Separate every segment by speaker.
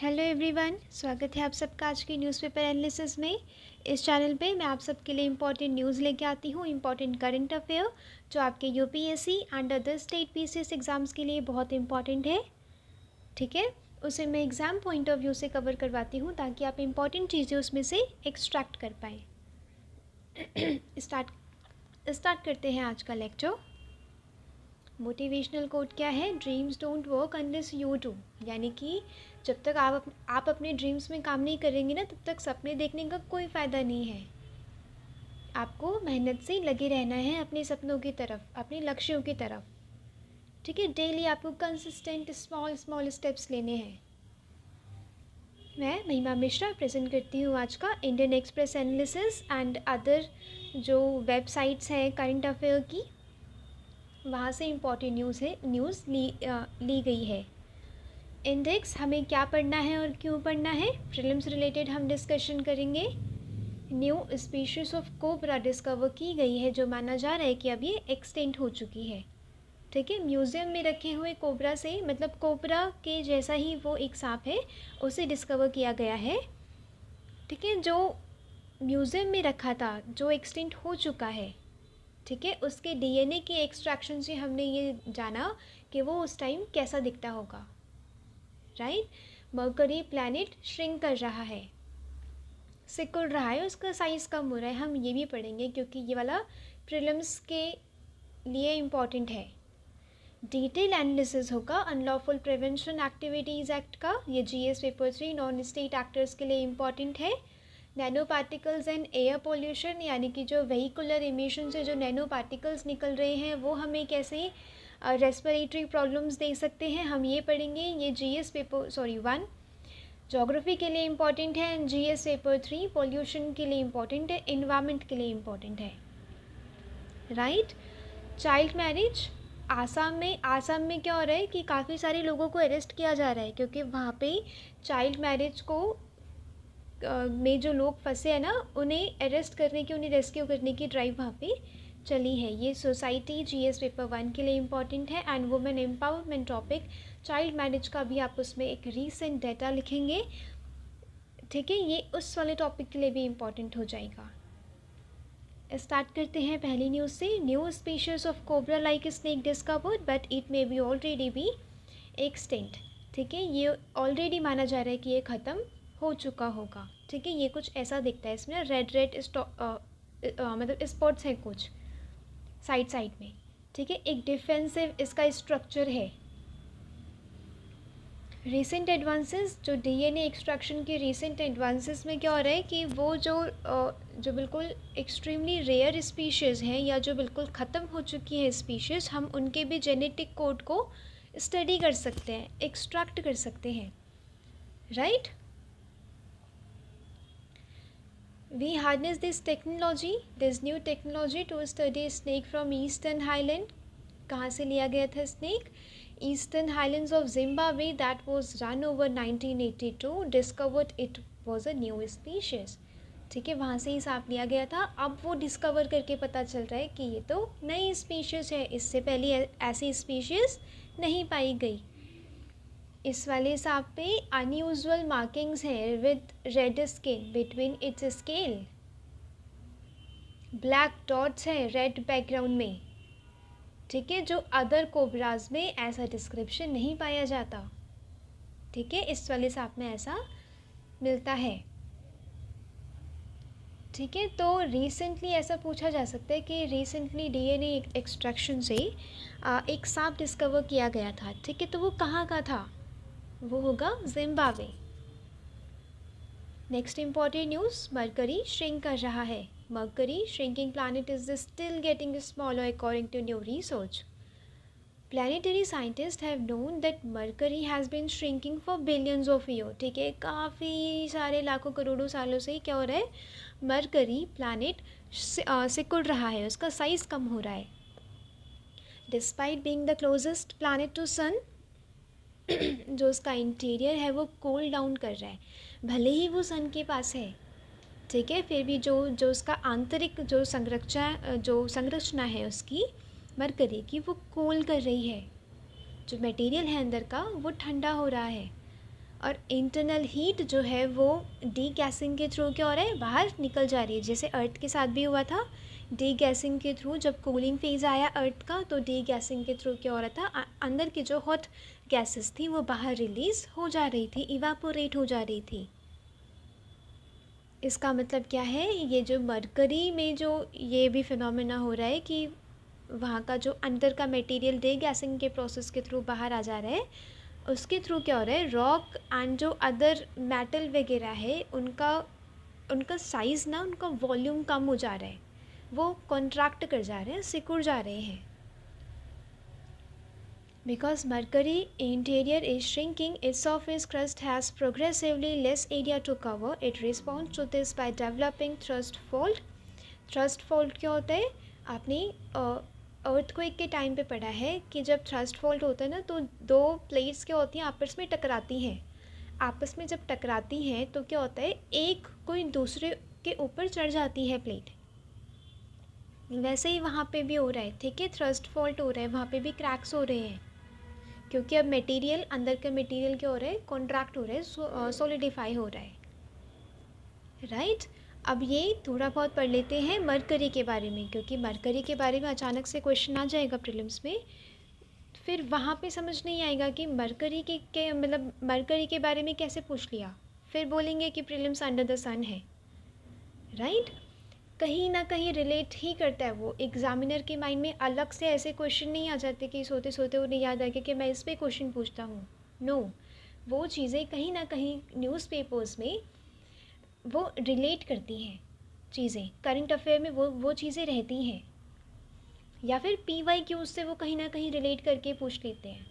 Speaker 1: Hello everyone, स्वागत है आप सबका आज की न्यूज़पेपर एनालिसिस में। इस चैनल पे मैं आप सबके लिए इम्पॉर्टेंट न्यूज़ लेके आती हूँ, इम्पॉर्टेंट करंट अफेयर जो आपके UPSC and other state PCS exams के लिए बहुत इंपॉर्टेंट है। ठीक है, उसे मैं एग्ज़ाम पॉइंट ऑफ व्यू से कवर करवाती हूँ ताकि आप इम्पॉर्टेंट चीज़ें उसमें से एक्सट्रैक्ट कर पाएँ। स्टार्ट करते हैं आज का लेक्चर। मोटिवेशनल कोट क्या है? Dreams don't work unless you do. यानी कि जब तक आप अपने ड्रीम्स में काम नहीं करेंगे ना, तब तक सपने देखने का कोई फ़ायदा नहीं है। आपको मेहनत से लगे रहना है अपने सपनों की तरफ, अपने लक्ष्यों की तरफ। ठीक है, डेली आपको कंसिस्टेंट स्मॉल स्मॉल स्टेप्स लेने हैं। मैं महिमा मिश्रा प्रेजेंट करती हूँ आज का Indian express analysis and other जो वेबसाइट्स हैं करंट अफेयर की, वहाँ से इम्पॉर्टेंट न्यूज़ ली गई है। इंडेक्स हमें क्या पढ़ना है और क्यों पढ़ना है, प्रीलिम्स रिलेटेड हम डिस्कशन करेंगे। New species of cobra discover की गई है जो माना जा रहा है कि अब ये एक्सटेंट हो चुकी है। ठीक है, म्यूज़ियम में रखे हुए कोबरा से, मतलब कोबरा के जैसा ही वो एक सांप है, उसे डिस्कवर किया गया है। ठीक है, जो म्यूज़ियम में रखा था, जो एक्सटेंट हो चुका है, ठीक है, उसके डीएनए के एक्सट्रैक्शन से हमने ये जाना कि वो उस टाइम कैसा दिखता होगा। राइट, मरकरी प्लैनेट श्रिंक कर रहा है, सिकुड़ रहा है, उसका साइज़ कम हो रहा है। हम ये भी पढ़ेंगे क्योंकि ये वाला प्रीलिम्स के लिए इम्पॉर्टेंट है। डिटेल एनालिसिस होगा अनलॉफुल प्रिवेंशन एक्टिविटीज़ एक्ट का, ये GS paper 3 non state actors के लिए इम्पॉर्टेंट है। Nano particles and air pollution, यानी कि जो व्हीकुलर इमिशन से जो नैनो पार्टिकल्स निकल रहे हैं वो हमें कैसे रेस्पिरेटरी प्रॉब्लम्स दे सकते हैं, हम ये पढ़ेंगे। ये जीएस पेपर 1 ज्योग्राफी के लिए इम्पॉर्टेंट है एंड जीएस पेपर 3 पोल्यूशन के लिए इम्पॉर्टेंट है, इन्वायरमेंट के लिए इम्पॉर्टेंट है। राइट, चाइल्ड मैरिज आसाम में क्या हो रहा है कि काफ़ी सारे लोगों को अरेस्ट किया जा रहा है क्योंकि वहाँ पे चाइल्ड मैरिज को में जो लोग फंसे हैं ना, उन्हें अरेस्ट करने की, उन्हें रेस्क्यू करने की ड्राइव वहाँ पे चली है। ये सोसाइटी जीएस पेपर 1 के लिए इम्पॉर्टेंट है and women empowerment topic, child marriage का भी आप उसमें एक रीसेंट डाटा लिखेंगे। ठीक है, ये उस वाले टॉपिक के लिए भी इम्पॉर्टेंट हो जाएगा। स्टार्ट करते हैं पहली न्यूज़ से। New species of cobra like snake discovered but it may be already be extinct. ठीक है, ये ऑलरेडी माना जा रहा है कि ये ख़त्म हो चुका होगा। ठीक है, ये कुछ ऐसा दिखता है, इसमें रेड मतलब स्पॉट्स हैं कुछ साइड में। ठीक है, एक डिफेंसिव इसका स्ट्रक्चर है। रिसेंट एडवांसेस, जो डीएनए एक्सट्रैक्शन के रिसेंट एडवांसेस में क्या हो रहा है कि वो जो बिल्कुल एक्सट्रीमली रेयर स्पीशीज़ हैं या जो बिल्कुल ख़त्म हो चुकी हैं स्पीशीज़, हम उनके भी जेनेटिक कोड को स्टडी कर सकते हैं, एक्सट्रैक्ट कर सकते हैं। Right, we harness this new technology to study snake from eastern highland. कहाँ से लिया गया था स्नेक? Eastern highlands of Zimbabwe that was run over 1982, discovered it was a new species. ठीक है, वहाँ से ही सांप लिया गया था। अब वो डिस्कवर करके पता चल रहा है कि ये तो नई स्पीशीज़ है, इससे पहले ऐसी स्पीशीज़ नहीं पाई गई। इस वाले सांप पे अनयूजुअल मार्किंग्स हैं with red skin between its scale, black dots हैं रेड बैकग्राउंड में। ठीक है, जो अदर कोबराज में ऐसा डिस्क्रिप्शन नहीं पाया जाता। ठीक है, इस वाले सांप में ऐसा मिलता है। ठीक है, तो रिसेंटली ऐसा पूछा जा सकता है कि रिसेंटली डीएनए एक्सट्रैक्शन से एक सांप डिस्कवर किया गया था। ठीक है, तो वो कहाँ का था? वो होगा Zimbabwe. Next important news, Mercury shrink कर रहा है। Mercury shrinking planet is still getting smaller according to new research. Planetary scientists have known that Mercury has been shrinking for billions of years. ठीक है, काफ़ी सारे लाखों करोड़ों सालों से क्या हो रहा है, मरकरी प्लैनेट सिकुड़ रहा है, उसका साइज़ कम हो रहा है। Despite being the closest planet to sun, जो उसका इंटीरियर है वो कूल डाउन कर रहा है, भले ही वो सन के पास है। ठीक है, फिर भी जो उसका आंतरिक जो संरचना है उसकी, मरकरी की, वो कूल कर रही है। जो मटेरियल है अंदर का वो ठंडा हो रहा है। और इंटरनल हीट जो है वो डी गैसिंग के थ्रू क्या हो रहा है, बाहर निकल जा रही है। जैसे अर्थ के साथ भी हुआ था, डी गैसिंग के थ्रू जब कूलिंग फेज़ आया अर्थ का तो डी गैसिंग के थ्रू क्या हो रहा था, अंदर की जो हॉट गैसेस थी वो बाहर रिलीज़ हो जा रही थी, इवापोरेट हो जा रही थी। इसका मतलब क्या है, ये जो मरकरी में जो ये भी फिनोमेना हो रहा है कि वहाँ का जो अंदर का मटेरियल डे गैसिंग के प्रोसेस के थ्रू बाहर आ जा रहा है, उसके थ्रू क्या हो रहा है, रॉक एंड जो अदर मेटल वगैरह है उनका साइज़ ना, उनका वॉल्यूम कम हो जा रहा है, वो कॉन्ट्रैक्ट कर जा रहे हैं, सिकुड़ जा रहे हैं। Because Mercury interior is shrinking, its surface crust has progressively less area to cover. It responds to this by developing thrust fault. Thrust fault क्या होता है, आपने अर्थक्वेक के टाइम पे पढ़ा है कि जब थ्रस्ट फॉल्ट होता है ना तो दो प्लेट्स क्या होती हैं, आपस में टकराती हैं। आपस में जब टकराती हैं तो क्या होता है, एक कोई दूसरे के ऊपर चढ़ जाती है प्लेट। वैसे ही वहाँ पे भी हो रहा है, ठीक है, थ्रस्ट फॉल्ट हो रहा है, वहाँ पे भी क्रैक्स हो रहे हैं, क्योंकि अब मटेरियल, अंदर का मटेरियल क्या हो रहा है, कॉन्ट्रैक्ट हो रहा है, सॉलिडिफाई हो रहा है, राइट। अब ये थोड़ा बहुत पढ़ लेते हैं मरकरी के बारे में, क्योंकि मरकरी के बारे में अचानक से क्वेश्चन आ जाएगा प्रीलिम्स में, फिर वहाँ पे समझ नहीं आएगा कि मरकरी के मतलब मरकरी के बारे में कैसे पूछ लिया, फिर बोलेंगे कि प्रीलिम्स अंडर द सन है, राइट। कहीं ना कहीं रिलेट ही करता है वो, एग्जामिनर के माइंड में अलग से ऐसे क्वेश्चन नहीं आ जाते कि सोते सोते उन्हें याद आ गया कि मैं इस पे क्वेश्चन पूछता हूँ, नो, वो चीज़ें कहीं ना कहीं न्यूज़पेपर्स में वो रिलेट करती हैं, चीज़ें करंट अफेयर में वो चीज़ें रहती हैं, या फिर PYQ से वो कहीं ना कहीं रिलेट करके पूछ लेते हैं।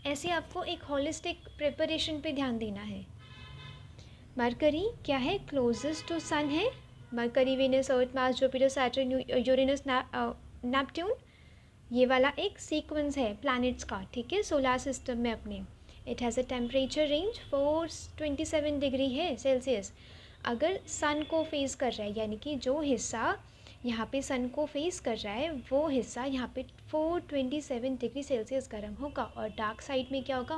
Speaker 1: ऐसे आपको एक होलिस्टिक प्रिपरेशन पे ध्यान देना है। मरकरी क्या है, क्लोजेस्ट टू सन है, Mercury, Venus, Earth, Mars, Jupiter, Saturn, Uranus, Neptune, ये वाला एक सीक्वेंस है प्लैनेट्स का, ठीक है, सोलर सिस्टम में अपने। It has a temperature range 427 degree है सेल्सियस। अगर सन को फेस कर रहा है, यानी कि जो हिस्सा यहाँ पे सन को फेस कर रहा है वो हिस्सा यहाँ पे 427 डिग्री सेल्सियस गर्म होगा, और डार्क साइड में क्या होगा,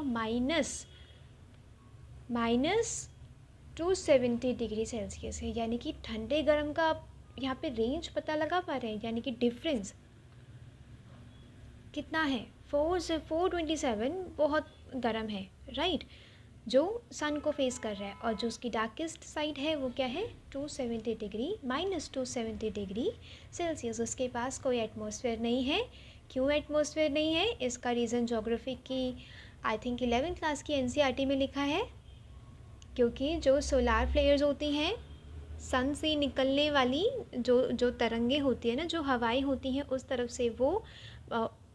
Speaker 1: माइनस 270 डिग्री सेल्सियस है। यानी कि ठंडे गर्म का आप यहाँ पे रेंज पता लगा पा रहे हैं, यानी कि डिफरेंस कितना है, 4 से 427 बहुत गर्म है, राइट, जो सन को फेस कर रहा है, और जो उसकी डार्केस्ट साइड है वो क्या है, 270 डिग्री, -270 डिग्री सेल्सियस। उसके पास कोई एटमॉस्फेयर नहीं है। क्यों एटमॉस्फेयर नहीं है, इसका रीज़न ज्योग्राफी की आई थिंक 11th क्लास की NCERT में लिखा है, क्योंकि जो सोलार फ्लेयर्स होती हैं, सन से निकलने वाली जो तरंगे होती है ना, जो हवाएं होती हैं उस तरफ से वो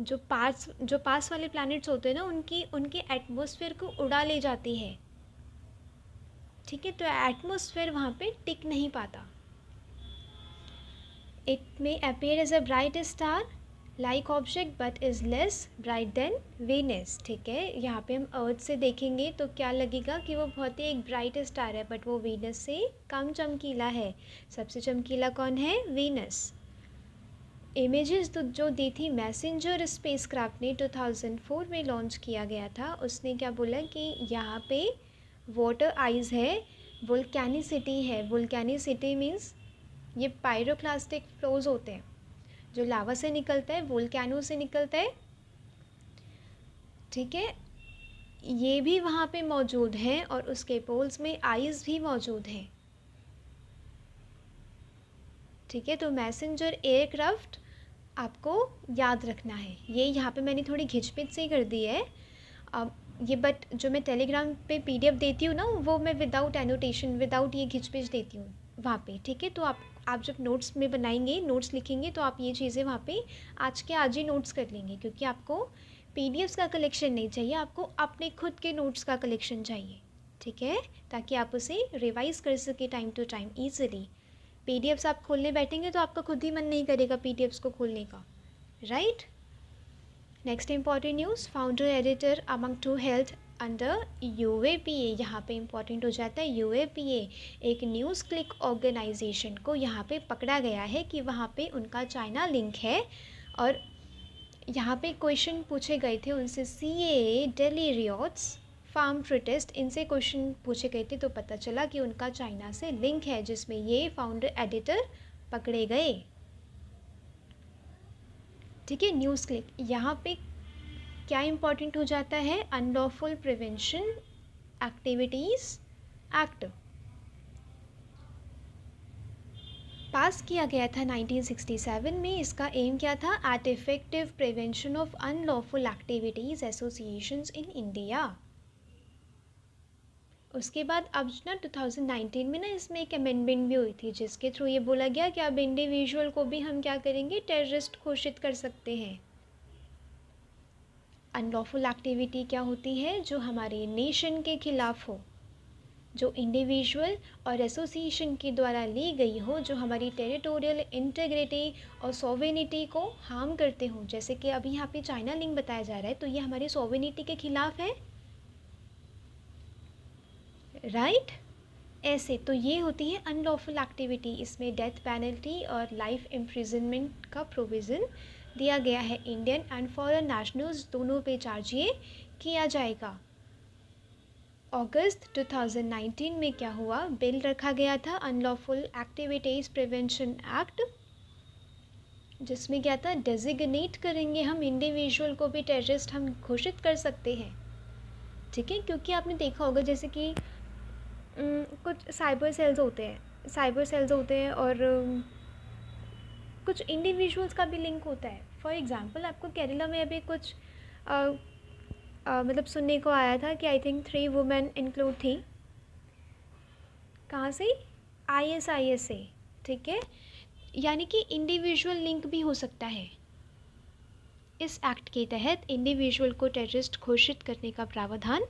Speaker 1: जो पास वाले प्लैनेट्स होते हैं ना, उनके एटमॉस्फेयर को उड़ा ले जाती है, ठीक है, तो एटमॉस्फेयर वहाँ पे टिक नहीं पाता। It may appear as a bright star like object but is less bright than Venus, ठीक है। यहाँ पे हम अर्थ से देखेंगे तो क्या लगेगा कि वो बहुत ही एक ब्राइट स्टार है, बट वो वीनस से कम चमकीला है। सबसे चमकीला कौन है, वीनस। इमेजेस जो दी थी मैसेंजर स्पेसक्राफ्ट ने 2004 में लॉन्च किया गया था, उसने क्या बोला कि यहाँ पे वाटर आइज है, वोल्केनिसिटी है। वोल्केनिसिटी मीन्स ये पायरोक्लास्टिक फ्लोज होते हैं, जो लावा से निकलता है, वोल्केनो से निकलता है, ठीक है, ये भी वहाँ पे मौजूद हैं, और उसके पोल्स में आइस भी मौजूद हैं, ठीक है। तो मैसेंजर एयरक्राफ्ट आपको याद रखना है। ये यहाँ पे मैंने थोड़ी घिचपिच से ही कर दी है अब ये, बट जो मैं टेलीग्राम पे PDF देती हूँ ना, वो मैं विदाउट एनोटेशन, विदाउट ये घिचपिच देती हूँ वहाँ पे, ठीक है। तो आप जब नोट्स में बनाएंगे, नोट्स लिखेंगे, तो आप ये चीज़ें वहाँ पे आज के आज ही नोट्स कर लेंगे, क्योंकि आपको PDFs का कलेक्शन नहीं चाहिए, आपको अपने खुद के नोट्स का कलेक्शन चाहिए, ठीक है, ताकि आप उसे रिवाइज़ कर सके time to time easily. PDFs आप खोलने बैठेंगे तो आपका खुद ही मन नहीं करेगा PDFs को खोलने का, right. Next important news, founder editor among to health under UAPA। यहाँ पे इंपॉर्टेंट हो जाता है UAPA, एक न्यूज़ क्लिक ऑर्गेनाइजेशन को यहाँ पे पकड़ा गया है कि वहाँ पे उनका चाइना लिंक है, और यहाँ पे क्वेश्चन पूछे गए थे उनसे, CAA दिल्ली रियॉट्स फार्म प्रोटेस्ट, इनसे क्वेश्चन पूछे गए थे तो पता चला कि उनका चाइना से लिंक है, जिसमें ये फाउंडर एडिटर पकड़े गए। ठीक है, न्यूज़ क्लिक, यहाँ पे क्या इम्पोर्टेंट हो जाता है, unlawful prevention activities act pass किया गया था 1967 में। इसका एम क्या था, at effective prevention of unlawful activities associations in India. उसके बाद अब ना 2019 में ना इसमें एक अमेंडमेंट भी हुई थी, जिसके थ्रू ये बोला गया कि अब इंडिविजुअल को भी हम क्या करेंगे, टेररिस्ट घोषित कर सकते हैं। अनलॉफुल एक्टिविटी क्या होती है, जो हमारे नेशन के खिलाफ हो, जो इंडिविजुअल और एसोसिएशन के द्वारा ली गई हो, जो हमारी टेरिटोरियल इंटीग्रिटी और सोवेनिटी को हार्म करते हो। जैसे कि अभी यहाँ पे चाइना लिंक बताया जा रहा है, तो ये हमारी सोवेनिटी के खिलाफ है, राइट ऐसे। तो ये होती है अनलॉफुल एक्टिविटी। इसमें डेथ पेनल्टी और लाइफ इम्प्रिजनमेंट का प्रोविज़न दिया गया है। इंडियन एंड फॉरेन नेशनल्स दोनों पे चार्ज ये किया जाएगा। अगस्त 2019 में क्या हुआ, बिल रखा गया था अनलॉफुल एक्टिविटीज़ प्रिवेंशन एक्ट, जिसमें क्या था, डेजिग्नेट करेंगे हम इंडिविजुअल को भी टेररिस्ट हम घोषित कर सकते हैं। ठीक है, क्योंकि आपने देखा होगा जैसे कि कुछ साइबर सेल्स होते हैं और कुछ इंडिविजुअल्स का भी लिंक होता है। फॉर एग्ज़ाम्पल आपको केरला में अभी कुछ मतलब सुनने को आया था कि आई थिंक 3 वुमेन इंक्लूड थी, कहाँ से, ISIS से। ठीक है, यानी कि इंडिविजुअल लिंक भी हो सकता है। इस एक्ट के तहत इंडिविजुअल को टेररिस्ट घोषित करने का प्रावधान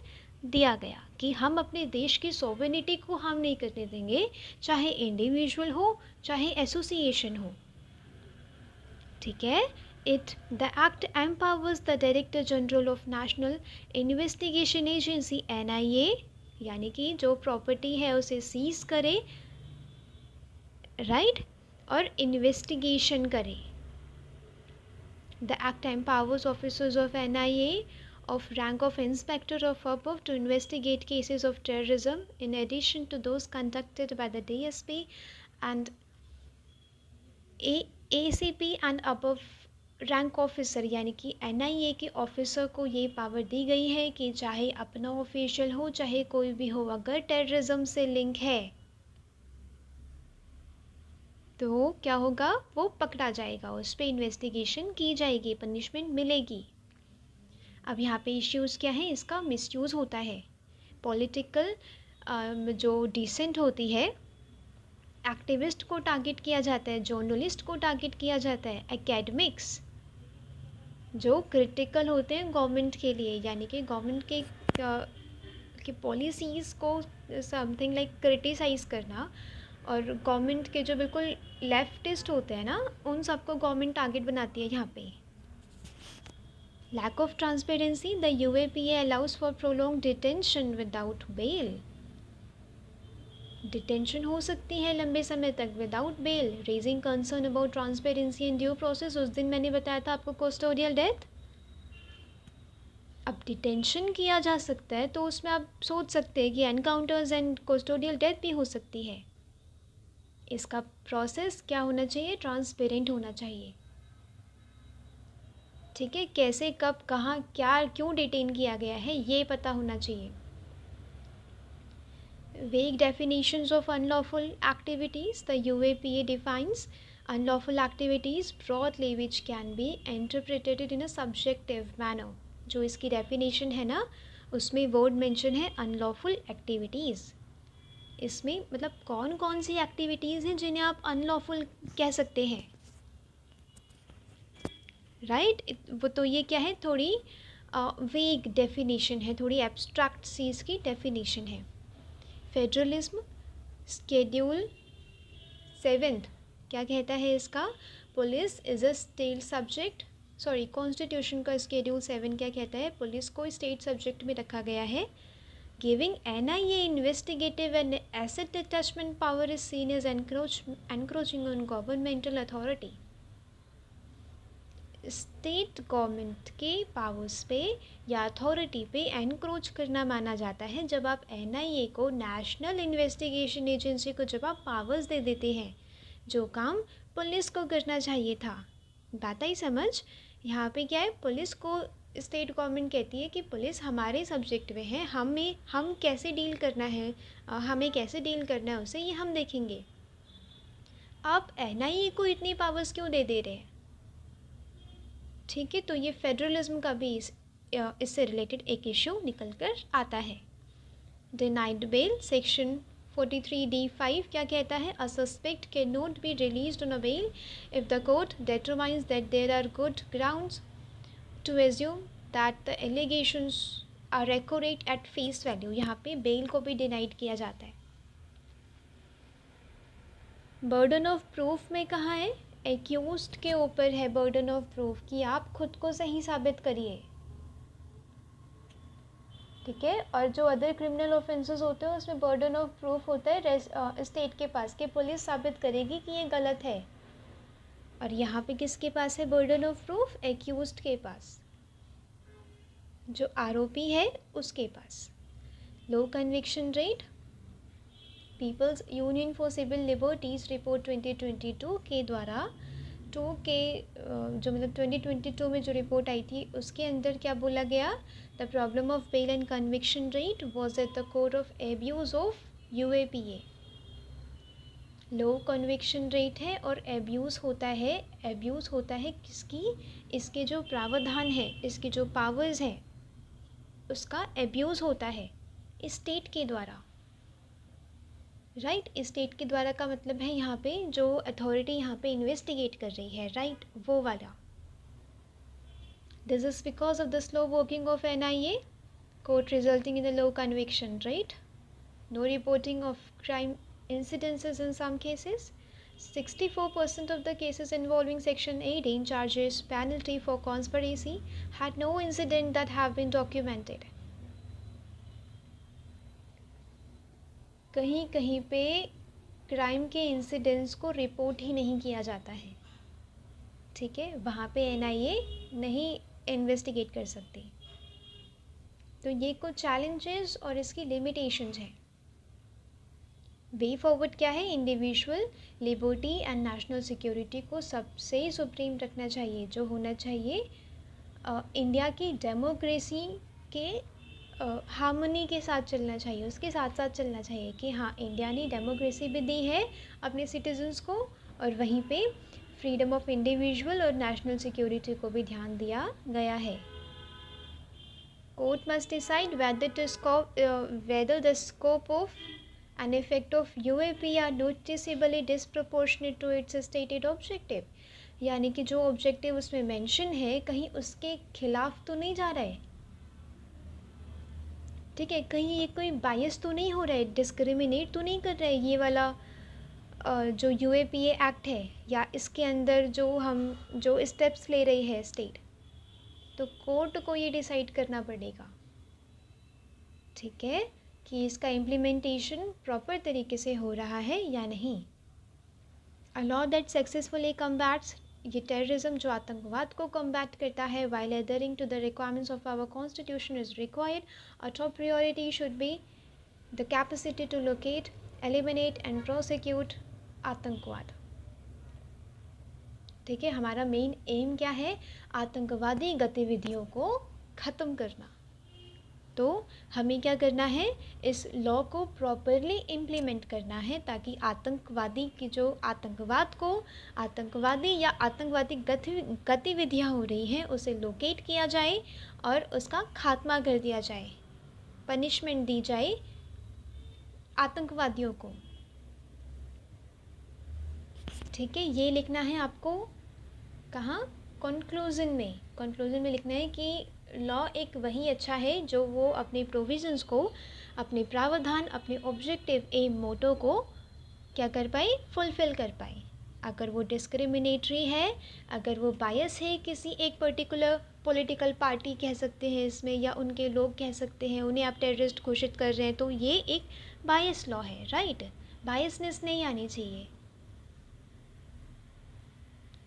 Speaker 1: दिया गया कि हम अपने देश की सोवेनिटी को हार्म नहीं करने देंगे, चाहे इंडिविजुअल हो चाहे एसोसिएशन हो। ठीक है, the act empowers the Director General of National Investigation Agency NIA, यानी कि जो प्रॉपर्टी है उसे सीज करे, राइट, और इन्वेस्टिगेशन करे। The act empowers officers of NIA of rank of inspector of above to investigate cases of terrorism in addition to those conducted by the DSP and ACP and above rank officer, यानी कि NIA के officer को ये power दी गई है कि चाहे अपना ऑफिशियल हो चाहे कोई भी हो, अगर टेररिज्म से लिंक है तो क्या होगा, वो पकड़ा जाएगा, उस पर इन्वेस्टिगेशन की जाएगी, पनिशमेंट मिलेगी। अब यहाँ पे इश्यूज़ क्या है, इसका मिसयूज़ होता है। पॉलिटिकल जो डिसेंट होती है, एक्टिविस्ट को टारगेट किया जाता है, जर्नलिस्ट को टारगेट किया जाता है, एकेडमिक्स जो क्रिटिकल होते हैं गवर्नमेंट के लिए, यानी कि गवर्नमेंट के पॉलिसीज़ को समथिंग लाइक क्रिटिसाइज़ करना, और गवर्नमेंट के जो बिल्कुल लेफ्टिस्ट होते हैं ना, उन सबको गवर्नमेंट टारगेट बनाती है यहाँ पे। Lack of transparency, the UAPA allows for prolong detention without bail. Detention हो सकती है लंबे समय तक without bail. Raising concern about transparency and due process, उस दिन मैंने बताया था आपको कस्टोडियल डेथ। अब डिटेंशन किया जा सकता है तो उसमें आप सोच सकते हैं कि एनकाउंटर्स एंड कस्टोडियल डेथ भी हो सकती है। इसका प्रोसेस क्या होना चाहिए, ट्रांसपेरेंट होना चाहिए। ठीक है, कैसे कब कहाँ क्या क्यों डिटेन किया गया है ये पता होना चाहिए। Vague definitions of unlawful activities, the UAPA defines unlawful activities broadly which can be interpreted in a subjective manner। जो इसकी definition है ना, उसमें word mention है unlawful activities। इसमें मतलब कौन कौन सी activities हैं जिन्हें आप unlawful कह सकते हैं, राइट वो तो ये क्या है, थोड़ी वेग डेफिनेशन है, थोड़ी एब्स्ट्रैक्ट चीज़ की डेफिनेशन है। फेडरलिज्म स्केड्यूल 7 क्या कहता है इसका, police is a state subject, sorry constitution का स्केड्यूल 7 क्या कहता है, पुलिस को स्टेट सब्जेक्ट में रखा गया है। Giving NIA investigative and asset detachment power is seen as encroaching on governmental authority. State government के पावर्स पे या अथॉरिटी पे एनक्रोच करना माना जाता है जब आप एनआईए को, नेशनल इन्वेस्टिगेशन एजेंसी को, जब आप पावर्स दे देते हैं जो काम पुलिस को करना चाहिए था। बात आई समझ? यहाँ पे क्या है, पुलिस को स्टेट गवर्नमेंट कहती है कि पुलिस हमारे सब्जेक्ट में है, हम कैसे डील करना है, हमें कैसे डील करना है उसे, ये हम देखेंगे। आप एनआईए को इतनी पावर्स क्यों दे दे रहे हैं? ठीक है, तो ये फेडरलिज्म का भी इससे रिलेटेड एक इश्यू निकल कर आता है। डिनाइड बेल सेक्शन 43D(5) क्या कहता है? A suspect can not be released on a bail if the court determines that there are good grounds to assume that the allegations are accurate at face value. यहाँ पे bell को भी denied किया जाता है। बर्डन ऑफ प्रूफ में कहाँ है? एक्यूज्ड के ऊपर है बर्डन ऑफ प्रूफ कि आप खुद को सही साबित करिए। ठीक है, और जो अदर क्रिमिनल ऑफेंसेस होते हैं उसमें बर्डन ऑफ प्रूफ होता है स्टेट के पास कि पुलिस साबित करेगी कि ये गलत है। और यहाँ पे किसके पास है बर्डन ऑफ प्रूफ? एक्यूज्ड के पास, जो आरोपी है उसके पास। Low conviction rate, People's Union for Civil Liberties report 2022 के द्वारा जो मतलब 2022 में जो रिपोर्ट आई थी उसके अंदर क्या बोला गया? The problem of bail and conviction rate was at the core of abuse of UAPA. लो कन्विक्शन रेट है और एब्यूज़ होता है किसकी? इसके जो प्रावधान है, इसके जो पावर्स हैं उसका एब्यूज़ होता है स्टेट के द्वारा। राइट, स्टेट के द्वारा का मतलब है यहाँ पे जो अथॉरिटी यहाँ पे इन्वेस्टिगेट कर रही है, राइट, वो वाला। This is because of the slow working of NIA court resulting in the low conviction, right, no reporting of crime incidences in some cases. 64% of the cases involving Section 18 charges penalty for conspiracy had no incident that have been documented. कहीं कहीं पे crime के incidents को report ही नहीं किया जाता है। ठीक है, वहाँ पे एनआईए नहीं इन्वेस्टिगेट कर सकती। तो ये कुछ चैलेंजेस और इसकी लिमिटेशंस हैं। वे फॉरवर्ड क्या है? Individual liberty and national security को सबसे सुप्रीम रखना चाहिए, जो होना चाहिए इंडिया की डेमोक्रेसी के हार्मनी के साथ चलना चाहिए, उसके साथ साथ चलना चाहिए कि हाँ, इंडिया ने डेमोक्रेसी भी दी है अपने सिटीजन्स को और वहीं पे फ्रीडम ऑफ इंडिविजुअल और नेशनल सिक्योरिटी को भी ध्यान दिया गया है। Court must decide whether the scope of an effect of UAP are noticeably disproportionate to its stated objective। यानी कि जो ऑब्जेक्टिव उसमें मेंशन है कहीं उसके खिलाफ तो नहीं जा रहा है। ठीक है, कहीं ये कोई बायस तो नहीं हो रहा है, डिस्क्रिमिनेट तो नहीं कर रहा है ये वाला जो यूएपीए एक्ट है, या इसके अंदर जो स्टेप्स ले रही है स्टेट। तो कोर्ट को ये डिसाइड करना पड़ेगा, ठीक है, कि इसका इम्प्लीमेंटेशन प्रॉपर तरीके से हो रहा है या नहीं। A law that successfully combats, ये टेररिज्म जो आतंकवाद को कम्बैट करता है while adhering to the requirements of our constitution is required. A top priority should be the capacity to locate, eliminate and prosecute आतंकवाद। ठीक है, हमारा मेन एम क्या है? आतंकवादी गतिविधियों को ख़त्म करना। तो हमें क्या करना है? इस लॉ को प्रॉपरली इम्प्लीमेंट करना है ताकि आतंकवादी की जो आतंकवादी या आतंकवादी गतिविधियाँ हो रही हैं उसे लोकेट किया जाए और उसका खात्मा कर दिया जाए, पनिशमेंट दी जाए आतंकवादियों को। ठीक है, ये लिखना है आपको कहाँ? कंक्लूजन में लिखना है कि लॉ एक वही अच्छा है जो वो अपने प्रोविजंस को, अपने प्रावधान, अपने ऑब्जेक्टिव एम मोटो को क्या कर पाए? फुलफ़िल कर पाए। अगर वो डिस्क्रिमिनेटरी है, अगर वो बायस है किसी एक पर्टिकुलर पॉलिटिकल पार्टी कह सकते हैं इसमें, या उनके लोग कह सकते हैं, उन्हें आप टेररिस्ट घोषित कर रहे हैं, तो ये एक बायस लॉ है, राइट। बायसनेस नहीं आनी चाहिए।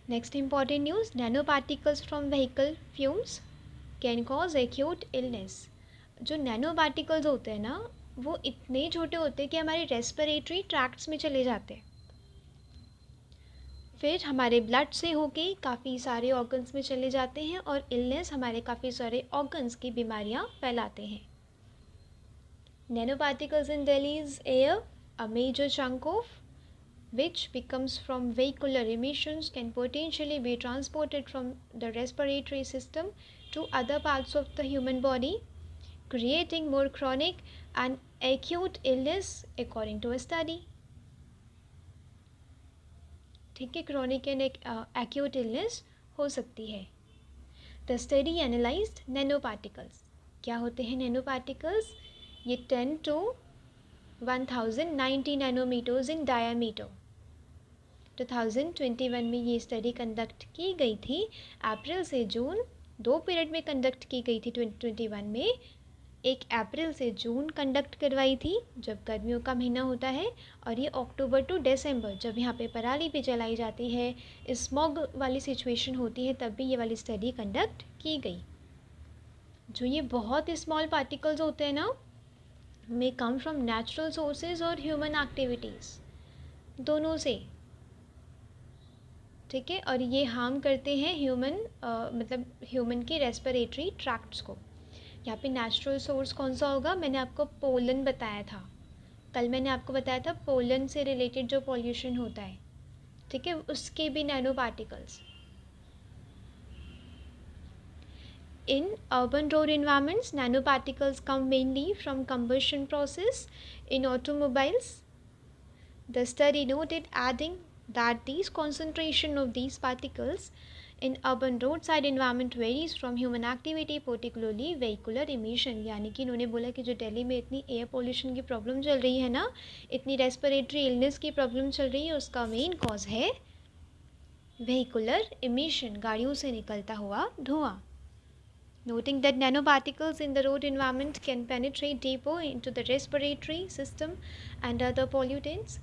Speaker 1: Next important news, nano particles from vehicle fumes can cause acute illness. जो नैनो पार्टिकल्स होते हैं ना, वो इतने छोटे होते हैं कि हमारे रेस्पिरेटरी ट्रैक्ट्स में चले जाते हैं, फिर हमारे ब्लड से होके काफ़ी सारे ऑर्गन्स में चले जाते हैं और इलनेस हमारे काफ़ी सारे ऑर्गन्स की बीमारियां फैलाते हैं। Nanoparticles in Delhi's air, a major chunk of which becomes from vehicular emissions can potentially be transported from the respiratory system to other parts of the human body, creating more chronic and acute illness according to a study. ठीक है, chronic and acute illness हो सकती है। The study analyzed nanoparticles. क्या होते हैं nano particles? ये 10 to 1090 nanometres in diameter. 2021 में ये स्टडी कंडक्ट की गई थी, अप्रैल से जून, 2 पीरियड में कंडक्ट की गई थी 2021 में। एक अप्रैल से जून कंडक्ट करवाई थी जब गर्मियों का महीना होता है, और ये अक्टूबर टू दिसंबर जब यहाँ पे पराली भी जलाई जाती है, स्मॉग वाली सिचुएशन होती है, तब भी ये वाली स्टडी कंडक्ट की गई। जो ये बहुत स्मॉल पार्टिकल्स होते हैं ना, मे कम फ्रॉम नेचुरल सोर्सेज और ह्यूमन एक्टिविटीज़, दोनों से, ठीक है। और ये हार्म करते हैं मतलब ह्यूमन के रेस्पिरेटरी ट्रैक्ट्स को। यहाँ पे नेचुरल सोर्स कौन सा होगा? मैंने आपको पोलन बताया था, कल मैंने आपको बताया था पोलन से रिलेटेड जो पॉल्यूशन होता है, ठीक है, उसके भी nano particles. In urban road environments, nano particles come mainly from combustion process in automobiles. The study noted adding that these concentration of these particles in urban roadside environment varies from human activity, particularly vehicular emission। यानी कि इन्होंने बोला कि जो दिल्ली में इतनी air pollution की problem चल रही है ना, इतनी रेस्पिरेटरी इलनेस की प्रॉब्लम चल रही है, उसका मेन कॉज है vehicular emission, गाड़ियों से निकलता हुआ धुआं। Noting that nanoparticles in the road environment can penetrate deeper into the respiratory system and other pollutants,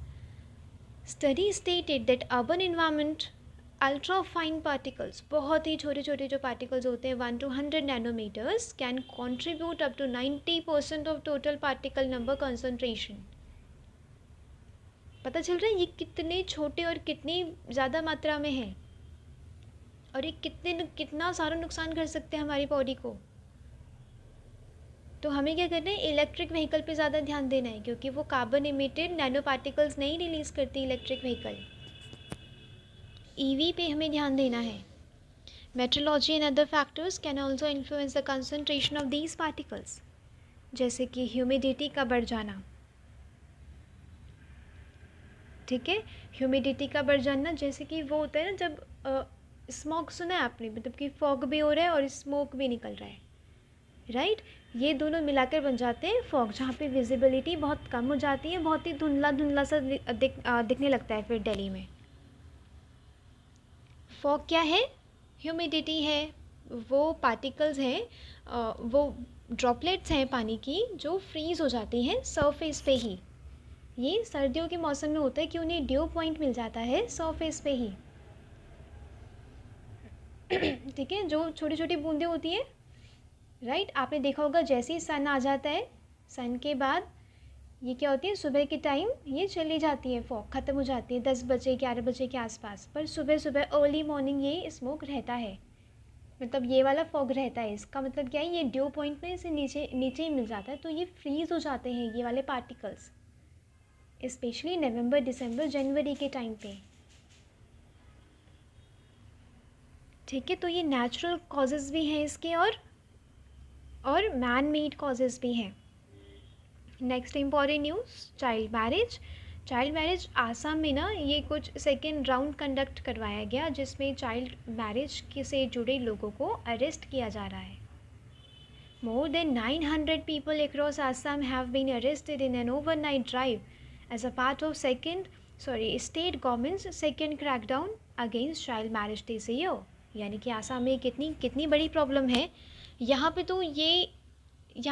Speaker 1: study stated that urban environment ultra fine particles, बहुत ही छोटे छोटे जो particles होते हैं 1 to 100 nanometers, can contribute up to 90% of total particle number concentration। पता चल रहा है ये कितने छोटे और कितनी ज़्यादा मात्रा में है, और ये कितना सारा नुकसान कर सकते हैं हमारी बॉडी को। तो हमें क्या करना है? इलेक्ट्रिक व्हीकल पे ज़्यादा ध्यान देना है, क्योंकि वो कार्बन इमिटेड नैनो पार्टिकल्स नहीं रिलीज़ करती इलेक्ट्रिक व्हीकल। ईवी पे हमें ध्यान देना है। Metrology and other factors can also influence the concentration of these particles, जैसे कि ह्यूमिडिटी का बढ़ जाना, ठीक है, ह्यूमिडिटी का बढ़ जाना, जैसे कि वो होता है ना जब स्मोक, सुना है आपने, मतलब कि फॉग भी हो रहा है और स्मोक भी निकल रहा है, राइट। ये दोनों मिलाकर बन जाते हैं फॉग, जहाँ पे विजिबिलिटी बहुत कम हो जाती है, बहुत ही धुंधला धुंधला सा दिखने लगता है फिर दिल्ली में। फॉग क्या है? ह्यूमिडिटी है, वो पार्टिकल्स हैं, वो ड्रॉपलेट्स हैं पानी की जो फ्रीज़ हो जाती हैं सरफेस पे ही। ये सर्दियों के मौसम में होता है कि उन्हें ड्यू पॉइंट मिल जाता है सरफेस पे ही, ठीक है, जो छोटी छोटी बूंदें होती हैं, राइट। आपने देखा होगा जैसे ही सन आ जाता है, सन के बाद ये क्या होती है, सुबह के टाइम ये चली जाती है, फॉग ख़त्म हो जाती है 10 बजे 11 बजे के आसपास, पर सुबह सुबह अर्ली मॉर्निंग ये स्मोक रहता है, मतलब ये वाला फॉग रहता है। इसका मतलब क्या है? ये ड्यू पॉइंट में इसे नीचे नीचे ही मिल जाता है, तो ये फ्रीज़ हो जाते हैं ये वाले पार्टिकल्स, स्पेशली नवंबर दिसंबर जनवरी के टाइम पे, ठीक है। तो ये नेचुरल कॉजेज़ भी हैं इसके, और मैन मेड कॉजेज़ भी हैं। Next important news, child marriage. Child marriage Assam में ना ये कुछ सेकेंड राउंड कंडक्ट करवाया गया, जिसमें चाइल्ड मैरिज से जुड़े लोगों को अरेस्ट किया जा रहा है। More than 900 people across Assam have been arrested in an overnight drive as a part of state government's second crackdown against child marriage this year। यानी कि आसाम में कितनी बड़ी प्रॉब्लम है। यहाँ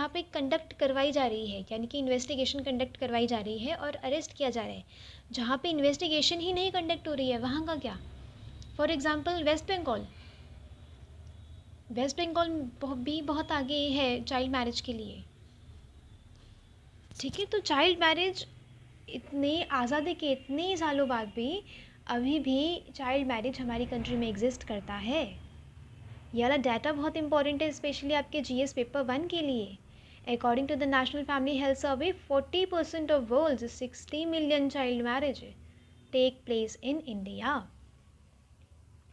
Speaker 1: पे कंडक्ट करवाई जा रही है, यानी कि इन्वेस्टिगेशन कंडक्ट करवाई जा रही है और अरेस्ट किया जा रहा है। जहाँ पे इन्वेस्टिगेशन ही नहीं कंडक्ट हो रही है, वहाँ का क्या? फॉर एग्ज़ाम्पल वेस्ट बंगाल भी बहुत आगे है चाइल्ड मैरिज के लिए। ठीक है, तो चाइल्ड मैरिज इतने आज़ादी के इतने सालों बाद भी अभी भी चाइल्ड मैरिज हमारी कंट्री में एग्जिस्ट करता है। ये वाला डाटा बहुत इंपॉर्टेंट है, स्पेशली आपके जीएस पेपर 1 के लिए। According to the National Family Health Survey 40% of world's 60 million child marriage take place in India.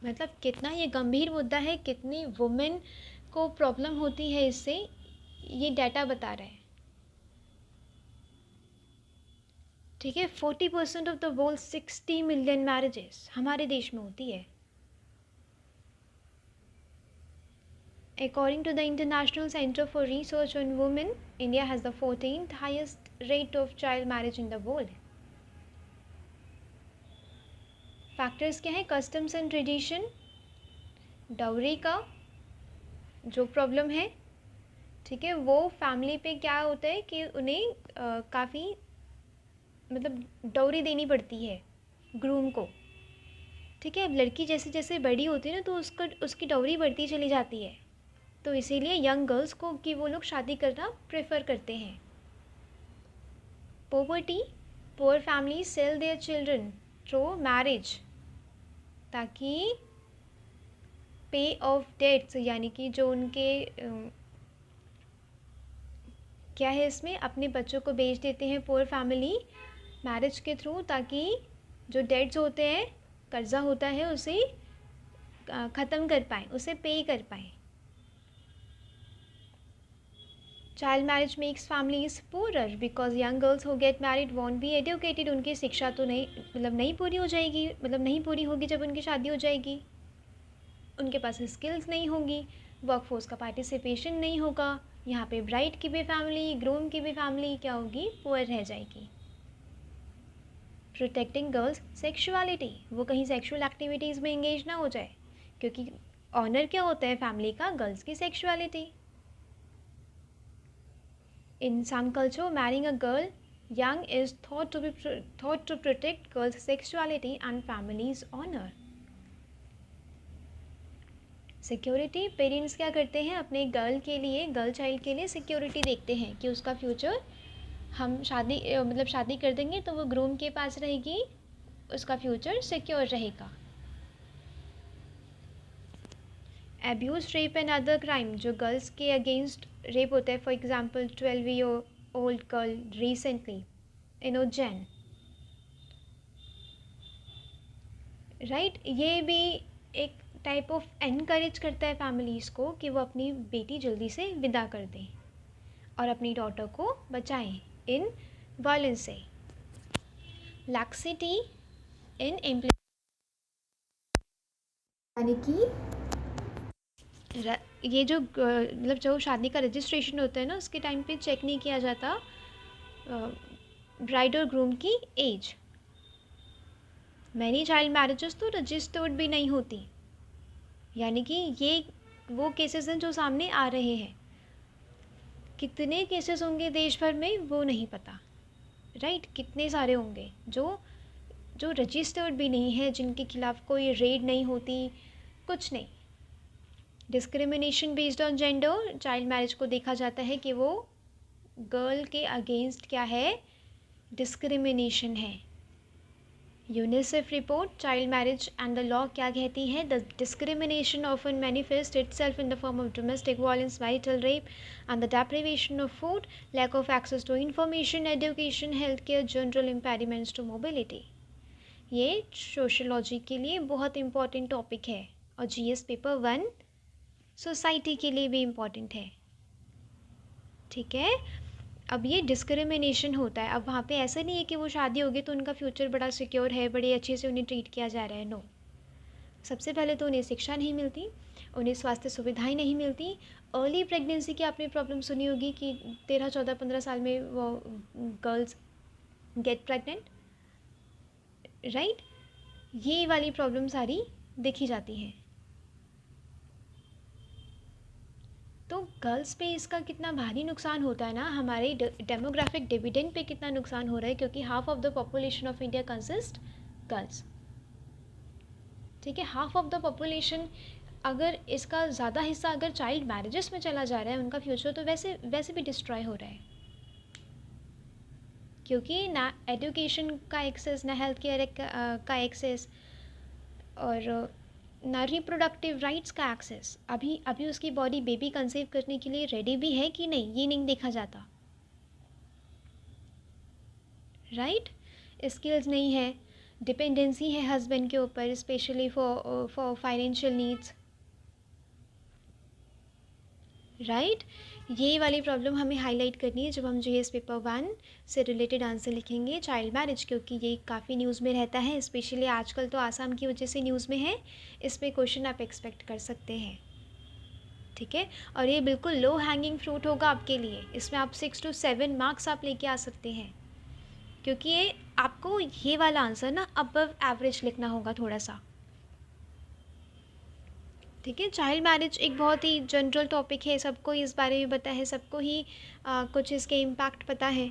Speaker 1: मतलब कितना ये गंभीर मुद्दा है, कितनी वुमेन को प्रॉब्लम होती है इससे, ये डाटा बता रहा है। ठीक है, 40% of the world 60 million marriages हमारे देश में होती है। According to the International Center for Research on Women, India has the 14th highest rate of child marriage in the world. Factors क्या है? कस्टम्स एंड ट्रेडिशन, डाउरी का जो problem है, ठीक है, वो फैमिली पे क्या होता है कि उन्हें काफ़ी मतलब डाउरी देनी पड़ती है ग्रूम को। ठीक है, अब लड़की जैसे जैसे बड़ी होती है ना, तो उसकी डाउरी बढ़ती चली जाती है, तो इसीलिए यंग गर्ल्स को कि वो लोग शादी करना प्रेफर करते हैं। Poverty, poor family sell their children through marriage ताकि पे ऑफ डेट्स, यानी कि जो उनके क्या है इसमें, अपने बच्चों को बेच देते हैं पुअर फैमिली मैरिज के थ्रू, ताकि जो डेट्स होते हैं, कर्जा होता है, उसे ख़त्म कर पाएँ, उसे पे कर पाएँ। Child marriage makes families poorer because young girls who get married won't be educated. उनकी शिक्षा तो नहीं पूरी हो जाएगी, मतलब नहीं पूरी होगी जब उनकी शादी हो जाएगी। उनके पास स्किल्स नहीं होगी, वर्कफोर्स का पार्टिसिपेशन नहीं होगा। यहाँ पे ब्राइड की भी फैमिली, ग्रूम की भी फैमिली क्या होगी, पुअर रह जाएगी। प्रोटेक्टिंग गर्ल्स सेक्सुअलिटी, वो कहीं सेक्सुअल एक्टिविटीज़ में इंगेज ना हो जाए, क्योंकि ऑनर क्या होता है फैमिली का, गर्ल्स की sexuality. In some culture, marrying a girl young is thought to protect girls' sexuality and family's honor. Security, parents क्या करते हैं अपने गर्ल चाइल्ड के लिए सिक्योरिटी देखते हैं कि उसका फ्यूचर हम शादी कर देंगे तो वो ग्रूम के पास रहेगी, उसका फ्यूचर सिक्योर रहेगा। Abuse, rape and other crime, जो गर्ल्स के अगेंस्ट रेप होता है, for example 12 old girl recently in Ujjain, right, ये भी एक टाइप ऑफ एनकरेज करता है फैमिलीज़ को कि वो अपनी बेटी जल्दी से विदा कर दें और अपनी डॉटर को बचाएं इन वायलेंस से। लैक्सिटी इन यानी कि ये जो मतलब जो शादी का रजिस्ट्रेशन होता है ना, उसके टाइम पे चेक नहीं किया जाता ब्राइड और ग्रूम की एज। मैनी चाइल्ड मैरिजेस तो रजिस्टर्ड भी नहीं होती, यानी कि ये वो केसेस हैं जो सामने आ रहे हैं। कितने केसेस होंगे देश भर में वो नहीं पता, राइट, कितने सारे होंगे जो रजिस्टर्ड भी नहीं है, जिनके खिलाफ़ कोई रेड नहीं होती, कुछ नहीं। Discrimination based on gender, child marriage को देखा जाता है कि वो गर्ल के अगेंस्ट क्या है, डिस्क्रिमिनेशन है। UNICEF report child marriage and the law क्या कहती है? The discrimination often manifest itself in the form of domestic violence, marital rape and the deprivation of food, lack of access to information, education, health care, general impediments to mobility. ये sociology के लिए बहुत important topic है और GS paper 1 society के लिए भी important है। ठीक है, अब ये डिस्क्रिमिनेशन होता है। अब वहाँ पे ऐसा नहीं है कि वो शादी होगी तो उनका फ्यूचर बड़ा सिक्योर है, बड़े अच्छे से उन्हें ट्रीट किया जा रहा है, नो। सबसे पहले तो उन्हें शिक्षा नहीं मिलती, उन्हें स्वास्थ्य सुविधाएं नहीं मिलती। अर्ली प्रेगनेंसी की आपने प्रॉब्लम सुनी होगी कि 13, 14, 15 साल में वो गर्ल्स गेट प्रेगनेंट, राइट, ये वाली प्रॉब्लम सारी देखी जाती हैं। तो गर्ल्स पे इसका कितना भारी नुकसान होता है ना, हमारे डेमोग्राफिक डिविडेंड पे कितना नुकसान हो रहा है, क्योंकि half of the population of India consist girls. ठीक है, हाफ ऑफ द पॉपुलेशन, अगर इसका ज़्यादा हिस्सा अगर चाइल्ड मैरिजेस में चला जा रहा है, उनका फ्यूचर तो वैसे वैसे भी डिस्ट्रॉय हो रहा है, क्योंकि ना एजुकेशन का एक्सेस, ना हेल्थ केयर का एक्सेस, और ना रिप्रोडक्टिव राइट्स का एक्सेस। अभी अभी उसकी बॉडी बेबी कंसीव करने के लिए रेडी भी है कि नहीं, ये नहीं देखा जाता, राइट? स्किल्स नहीं है, डिपेंडेंसी है हस्बैंड के ऊपर, specially for financial needs, right? ये वाली प्रॉब्लम हमें हाईलाइट करनी है जब हम जीएस पेपर 1 से रिलेटेड आंसर लिखेंगे चाइल्ड मैरिज, क्योंकि ये काफ़ी न्यूज़ में रहता है, स्पेशली आजकल तो आसाम की वजह से न्यूज़ में है। इस पर क्वेश्चन आप एक्सपेक्ट कर सकते हैं, ठीक है? और ये बिल्कुल लो हैंगिंग फ्रूट होगा आपके लिए, इसमें आप 6 to 7 मार्क्स आप लेके आ सकते हैं, क्योंकि ये आपको ये वाला आंसर ना अबव एवरेज लिखना होगा थोड़ा सा, ठीक है? चाइल्ड मैरिज एक बहुत ही जनरल टॉपिक है, सबको इस बारे में पता है, सबको ही कुछ इसके इम्पैक्ट पता है।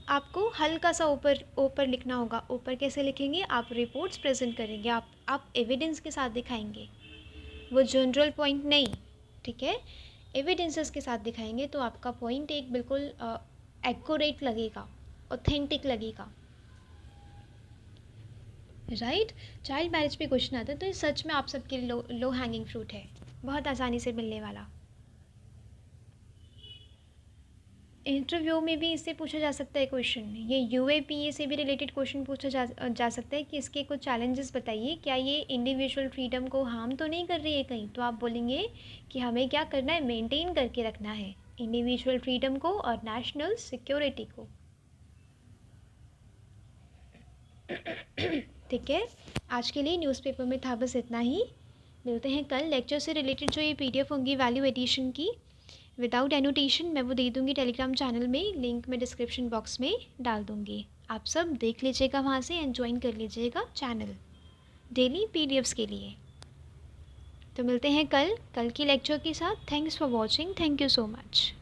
Speaker 1: आपको हल्का सा ऊपर ऊपर लिखना होगा। ऊपर कैसे लिखेंगे? आप रिपोर्ट्स प्रेजेंट करेंगे, आप एविडेंस के साथ दिखाएंगे, वो जनरल पॉइंट नहीं, ठीक है? एविडेंसेस के साथ दिखाएंगे तो आपका पॉइंट एक बिल्कुल एक्यूरेट लगेगा, ऑथेंटिक लगेगा, राइट? चाइल्ड मैरिज पे क्वेश्चन आता है तो ये सच में आप सबके लिए लो हैंगिंग फ्रूट है, बहुत आसानी से मिलने वाला। इंटरव्यू में भी इससे पूछा जा सकता है क्वेश्चन, ये यूएपीए से भी रिलेटेड क्वेश्चन पूछा जा सकता है कि इसके कुछ चैलेंजेस बताइए, क्या ये इंडिविजुअल फ्रीडम को हार्म तो नहीं कर रही है कहीं? तो आप बोलेंगे कि हमें क्या करना है, मेंटेन करके रखना है इंडिविजुअल फ्रीडम को और नेशनल सिक्योरिटी को, ठीक है? आज के लिए न्यूज़पेपर में था बस इतना ही। मिलते हैं कल। लेक्चर से रिलेटेड जो ये पीडीएफ होंगी वैल्यू एडिशन की विदाउट एनोटेशन, मैं वो दे दूँगी टेलीग्राम चैनल में, लिंक मैं डिस्क्रिप्शन बॉक्स में डाल दूँगी। आप सब देख लीजिएगा वहाँ से एंड ज्वाइन कर लीजिएगा चैनल डेली पीडीएफ्स के लिए। तो मिलते हैं कल की लेक्चर के साथ। Thanks for watching, thank you so much.